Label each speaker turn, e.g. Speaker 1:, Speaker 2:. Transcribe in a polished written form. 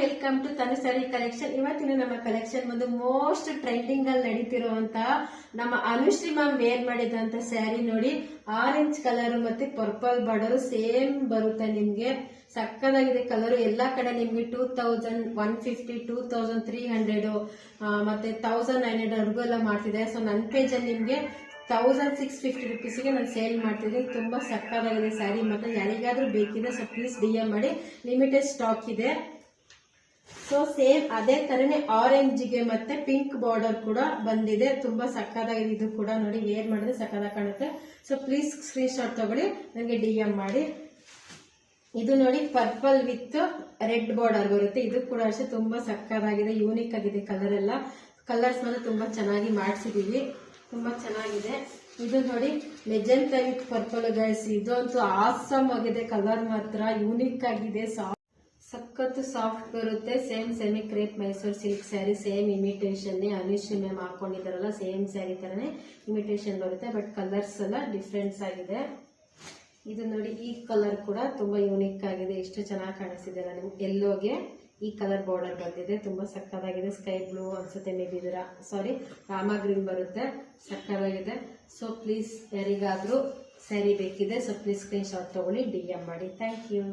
Speaker 1: Welcome to Tanu sari collection. ಇವತ್ತಿನ ನಮ್ಮ collection ಒಂದು ಮೋಸ್ಟ್ ಟ್ರೆಂಡಿಂಗ್ ಅಲ್ಲಿ ನಡೀತಿರುವಂತಹ ನಮ್ಮ ಅನುಶ್ರೀ ಮ್ಯಾಮ್ ವೇರ್ ಮಾಡಿದಂತ ಸ್ಯಾರಿ ನೋಡಿ. ಆರೆಂಜ್ ಕಲರ್ ಮತ್ತೆ ಪರ್ಪಲ್ ಬಾರ್ಡರ್ ಸೇಮ್ ಬರುತ್ತೆ ನಿಮ್ಗೆ. ಸಕ್ಕದಾಗಿದೆ ಕಲರ್. ಎಲ್ಲಾ ಕಡೆ ನಿಮ್ಗೆ 2150, 2300 ಮತ್ತೆ 1900 ವರ್ಗೂ ಎಲ್ಲ ಮಾಡ್ತಿದೆ. ಸೊ ನನ್ನ ಪೇಜ್ ಅಲ್ಲಿ ನಿಮ್ಗೆ 1650 ರುಪೀಸ್ಗೆ ನಾನು ಸೇಲ್ ಮಾಡ್ತಿದ್ದೀನಿ. ತುಂಬಾ ಸಕ್ಕದಾಗಿದೆ ಸ್ಯಾರಿ. ಮತ್ತೆ ಯಾರಿಗಾದ್ರೂ ಬೇಕಿದೆ ಸೊ ಪ್ಲೀಸ್ DM ಮಾಡಿ, ಲಿಮಿಟೆಡ್ ಸ್ಟಾಕ್ ಇದೆ. ಸೊ ಸೇಮ್ ಅದೇ ತರನೇ ಆರೆಂಜ್ ಗೆ ಮತ್ತೆ ಪಿಂಕ್ ಬಾರ್ಡರ್ ಕೂಡ ಬಂದಿದೆ. ತುಂಬಾ ಸಕ್ಕದಾಗಿದೆ. ಇದು ಕೂಡ ನೋಡಿ, ವೇರ್ ಮಾಡಿದ್ರೆ ಸಕ್ಕದಾಗಿ ಕಾಣುತ್ತೆ. ಸೊ ಪ್ಲೀಸ್ ಸ್ಕ್ರೀನ್ ಶಾಟ್ ತಗೊಳ್ಳಿ, ನನಗೆ DM ಮಾಡಿ. ಇದು ನೋಡಿ ಪರ್ಪಲ್ ವಿತ್ ರೆಡ್ ಬಾರ್ಡರ್ ಬರುತ್ತೆ. ಇದು ಕೂಡ ಅಷ್ಟೇ ತುಂಬಾ ಸಕ್ಕದಾಗಿದೆ, ಯೂನಿಕ್ ಆಗಿದೆ. ಕಲರ್ ಎಲ್ಲ ಕಲರ್ಸ್ ಮಾತ್ರ ತುಂಬಾ ಚೆನ್ನಾಗಿ ಮಾಡಿಸಿದೀವಿ, ತುಂಬಾ ಚೆನ್ನಾಗಿದೆ. ಇದು ನೋಡಿ ಮೆಜೆಂಟಾ ವಿತ್ ಪರ್ಪಲ್ ಗೈಸ್. ಇದು ಅಂತೂ ಆಸಮ್ ಆಗಿದೆ, ಕಲರ್ ಮಾತ್ರ ಯೂನಿಕ್ ಆಗಿದೆ. ಸಖತ್ತು ಸಾಫ್ಟ್ ಬರುತ್ತೆ. Same semi crepe Mysore silk sari, same imitation. Anushree ma'am ಹಾಕೊಂಡಿದಾರಲ್ಲ ಸೇಮ್ ಸ್ಯಾರಿ ತರನೇ ಇಮಿಟೇಷನ್ ಬರುತ್ತೆ, ಬಟ್ ಕಲರ್ಸ್ ಎಲ್ಲ ಡಿಫ್ರೆನ್ಸ್ ಆಗಿದೆ. ಇದು ನೋಡಿ ಈ ಕಲರ್ ಕೂಡ ತುಂಬಾ ಯೂನಿಕ್ ಆಗಿದೆ. ಎಷ್ಟು ಚೆನ್ನಾಗಿ ಕಾಣಿಸ್ತಿದೆ ನಿಮ್ಗೆ. ಎಲ್ಲೋಗೆ ಈ ಕಲರ್ ಬಾರ್ಡರ್ ಬಂದಿದೆ, ತುಂಬಾ ಸಕ್ಕದಾಗಿದೆ. ಸ್ಕೈ ಬ್ಲೂ ಅನ್ಸುತ್ತೆ, maybe sari Rama green ಬರುತ್ತೆ. ಸಕ್ಕದಾಗಿದೆ. ಸೊ ಪ್ಲೀಸ್ ಯಾರಿಗಾದ್ರೂ ಸ್ಯಾರಿ ಬೇಕಿದೆ ಸೊ ಪ್ಲೀಸ್ ಸ್ಕ್ರೀನ್ ಶಾಟ್ ತಗೊಳ್ಳಿ, DM ಮಾಡಿ. Thank you.